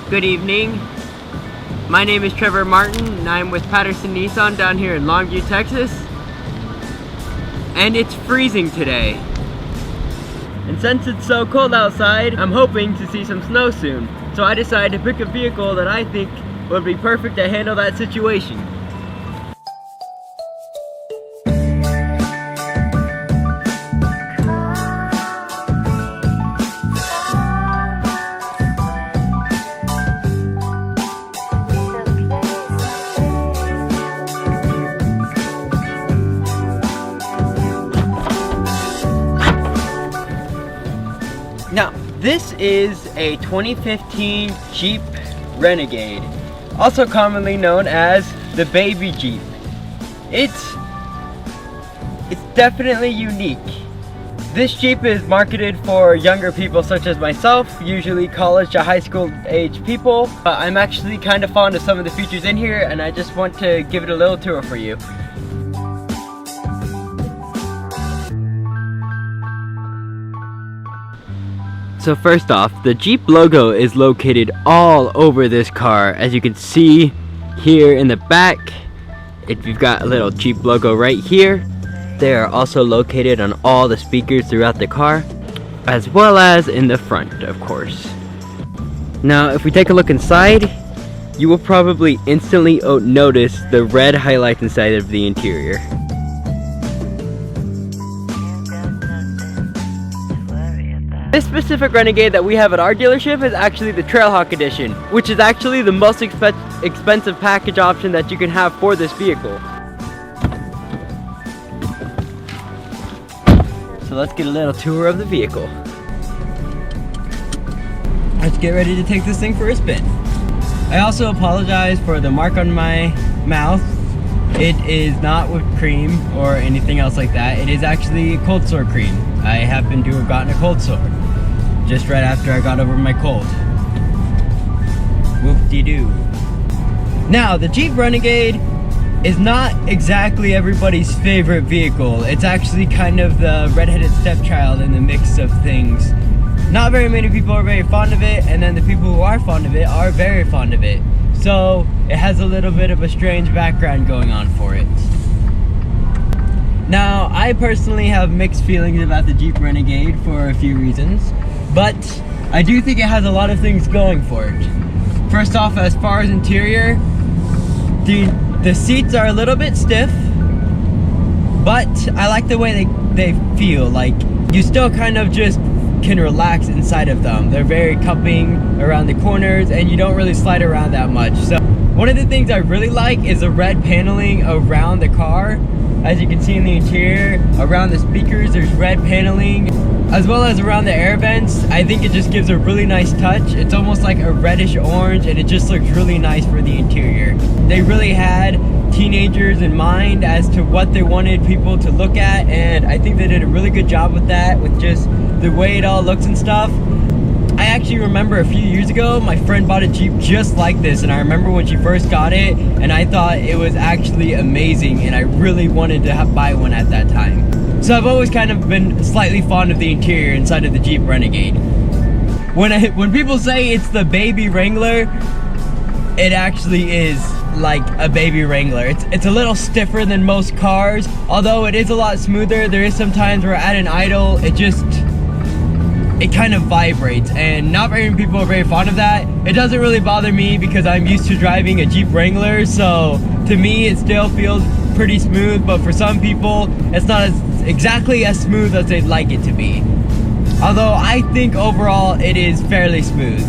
Good evening. My name is Trevor Martin and I'm with Patterson Nissan down here in Longview, Texas. And it's freezing today. And since it's so cold outside, I'm hoping to see some snow soon. So I decided to pick a vehicle that I think would be perfect to handle that situation. Now, this is a 2015 Jeep Renegade, also commonly known as the baby Jeep. It's definitely unique. This Jeep is marketed for younger people such as myself, usually college to high school age people. But I'm actually kind of fond of some of the features in here and I just want to give it a little tour for you. So first off, the Jeep logo is located all over this car. As you can see here in the back, we've got a little Jeep logo right here. They are also located on all the speakers throughout the car, as well as in the front, of course. Now, if we take a look inside, you will probably instantly notice the red highlights inside of the interior. This specific Renegade that we have at our dealership is actually the Trailhawk edition, which is actually the most expensive package option that you can have for this vehicle. So let's get a little tour of the vehicle. Let's get ready to take this thing for a spin. I also apologize for the mark on my mouth. It is not whipped cream or anything else like that. It is actually cold sore cream. I happen to have gotten a cold sore just right after I got over my cold. Whoop-de-doo. Now, the Jeep Renegade is not exactly everybody's favorite vehicle. It's actually kind of the redheaded stepchild in the mix of things. Not very many people are very fond of it, and then the people who are fond of it are very fond of it. So it has a little bit of a strange background going on for it. Now, I personally have mixed feelings about the Jeep Renegade for a few reasons, but I do think it has a lot of things going for it. First off, as far as interior, the seats are a little bit stiff, but I like the way they feel. Like, you still kind of just can relax inside of them. They're very cupping around the corners and you don't really slide around that much. So one of the things I really like is the red paneling around the car. As you can see in the interior, around the speakers there's red paneling, as well as around the air vents. I think it just gives a really nice touch. It's almost like a reddish orange and it just looks really nice for the interior. They really had teenagers in mind as to what they wanted people to look at, and I think they did a really good job with that, with just the way it all looks and stuff. I actually remember a few years ago, my friend bought a Jeep just like this, and I remember when she first got it, and I thought it was actually amazing, and I really wanted to buy one at that time. So I've always kind of been slightly fond of the interior inside of the Jeep Renegade. When people say it's the baby Wrangler, it actually is like a baby Wrangler. It's a little stiffer than most cars, although it is a lot smoother. There is some times where at an idle, it kind of vibrates, and not very many people are very fond of that. It doesn't really bother me because I'm used to driving a Jeep Wrangler, so to me it still feels pretty smooth, but for some people it's not exactly as smooth as they'd like it to be. Although I think overall it is fairly smooth.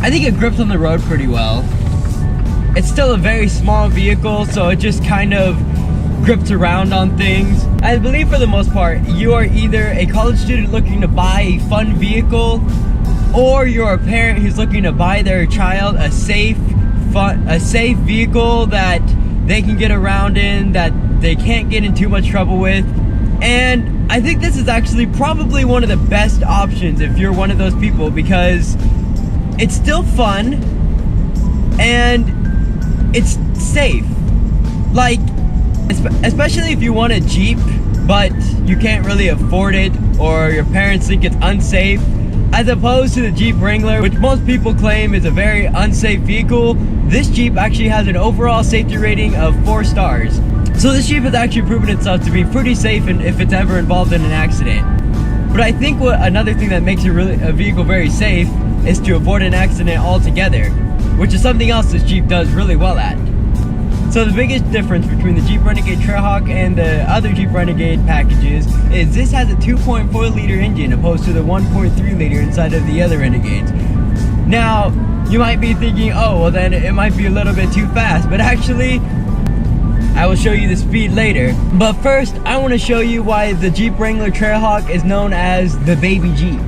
I think it grips on the road pretty well. It's still a very small vehicle, so it just kind of grips around on things. I believe for the most part, you are either a college student looking to buy a fun vehicle, or you're a parent who's looking to buy their child a safe vehicle that they can get around in, that they can't get in too much trouble with. And I think this is actually probably one of the best options if you're one of those people, because it's still fun and it's safe. Like, especially if you want a Jeep but you can't really afford it, or your parents think it's unsafe, As opposed to the Jeep Wrangler, which most people claim is a very unsafe vehicle, this Jeep actually has an overall safety rating of 4 stars. So this Jeep has actually proven itself to be pretty safe if it's ever involved in an accident. But I think another thing that makes a vehicle very safe is to avoid an accident altogether, which is something else this Jeep does really well at. So the biggest difference between the Jeep Renegade Trailhawk and the other Jeep Renegade packages is this has a 2.4 liter engine opposed to the 1.3 liter inside of the other Renegades. Now, you might be thinking, oh, well then it might be a little bit too fast, but actually, I will show you the speed later. But first, I want to show you why the Jeep Wrangler Trailhawk is known as the baby Jeep.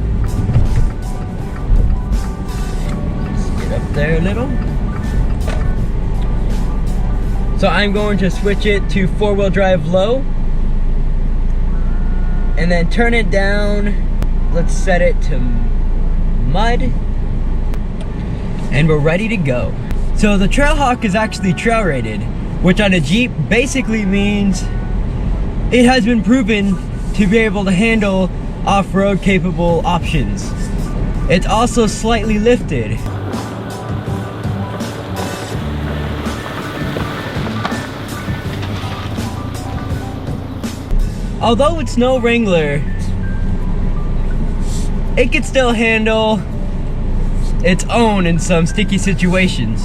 Let's get up there a little. So I'm going to switch it to 4-wheel drive low and then turn it down. Let's set it to mud and we're ready to go. So the Trailhawk is actually trail rated, which on a Jeep basically means it has been proven to be able to handle off-road capable options. It's also slightly lifted. Although it's no Wrangler, it can still handle its own in some sticky situations.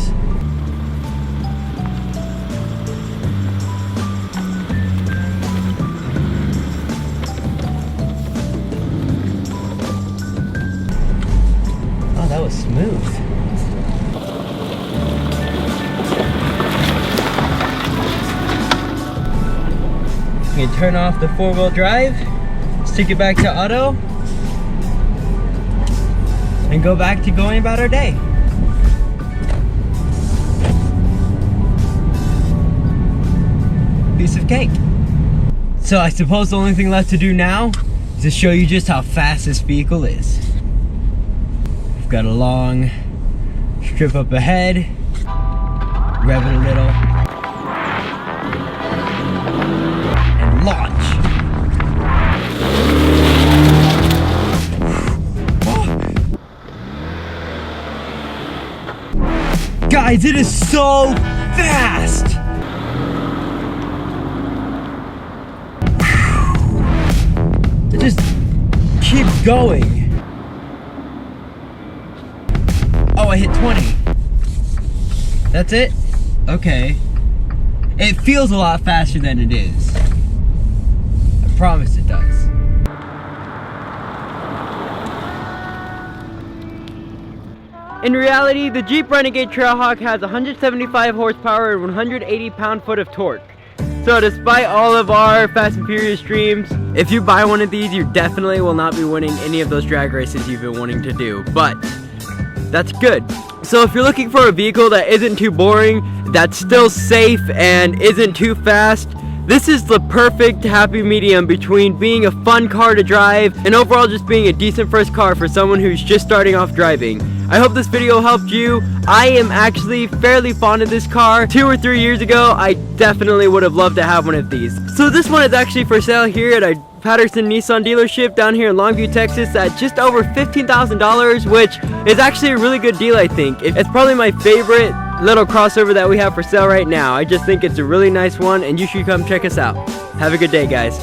Oh, that was smooth. You can turn off the 4-wheel drive, stick it back to auto, and go back to going about our day. Piece of cake. So I suppose the only thing left to do now is to show you just how fast this vehicle is. We've got a long strip up ahead, rev it a little, launch. Guys, it is so fast. It just keeps going. Oh, I hit 20. That's it? Okay. It feels a lot faster than it is. I promise it does. In reality, the Jeep Renegade Trailhawk has 175 horsepower and 180 pound-foot of torque. So despite all of our Fast and Furious streams, if you buy one of these, you definitely will not be winning any of those drag races you've been wanting to do. But that's good. So if you're looking for a vehicle that isn't too boring, that's still safe and isn't too fast, this is the perfect happy medium between being a fun car to drive and overall just being a decent first car for someone who's just starting off driving. I hope this video helped you. I am actually fairly fond of this car. 2 or 3 years ago, I definitely would have loved to have one of these. So this one is actually for sale here at a Patterson Nissan dealership down here in Longview, Texas at just over $15,000, which is actually a really good deal, I think. It's probably my favorite little crossover that we have for sale right now. I just think it's a really nice one and you should come check us out. Have a good day, guys.